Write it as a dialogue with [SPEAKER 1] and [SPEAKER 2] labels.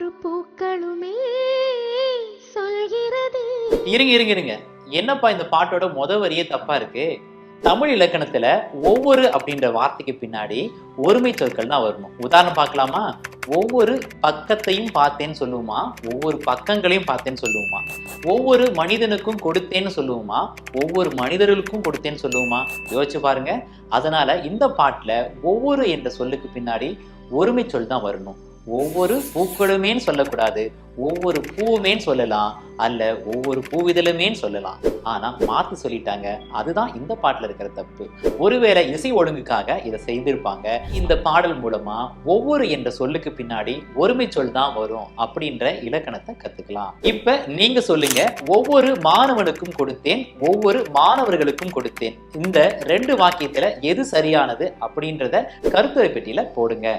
[SPEAKER 1] ஒவ்வொரு பூக்களுமே சொல்கிறது.
[SPEAKER 2] இருங்க இருங்க இருங்க, என்னப்பா இந்த பாட்டோட வரியே தப்பா இருக்கு? தமிழ் இலக்கணத்துல ஒவ்வொரு அப்படின்ற வார்த்தைக்கு பின்னாடி ஒருமை சொற்கள் தான் வரணும். உதாரணம் பார்க்கலாமா? ஒவ்வொரு பக்கத்தையும் பார்த்தேன்னு சொல்லுவோமா? ஒவ்வொரு பக்கங்களையும் பார்த்தேன்னு சொல்லுவோமா? ஒவ்வொரு மனிதனுக்கும் கொடுத்தேன்னு சொல்லுவோமா? ஒவ்வொரு மனிதர்களுக்கும் கொடுத்தேன்னு சொல்லுவோமா? யோசிச்சு பாருங்க. அதனால இந்த பாட்டுல ஒவ்வொரு என்ற சொல்லுக்கு பின்னாடி ஒருமை சொல் தான் வரணும். ஒவ்வொரு பூக்களுமேன்னு சொல்லக்கூடாது, ஒவ்வொரு பூவுமேன்னு சொல்லலாம், அல்ல ஒவ்வொரு பூவிதழுமேன்னு சொல்லலாம். ஆனா மாத்தி சொல்லிட்டாங்க. அதுதான் இந்த பாட்டுல இருக்கிற தப்பு. ஒருவேளை இசை ஒழுங்குக்காக இதை செய்திருப்பாங்க. இந்த பாடல் மூலமா ஒவ்வொரு என்ற சொல்லுக்கு பின்னாடி ஒருமை சொல் தான் வரும் அப்படின்ற இலக்கணத்தை கத்துக்கலாம். இப்ப நீங்க சொல்லுங்க, ஒவ்வொரு மாணவனுக்கும் கொடுத்தேன், ஒவ்வொரு மாணவர்களுக்கும் கொடுத்தேன், இந்த 2 வாக்கியத்துல எது சரியானது அப்படின்றத கருத்துரை பெட்டியில போடுங்க.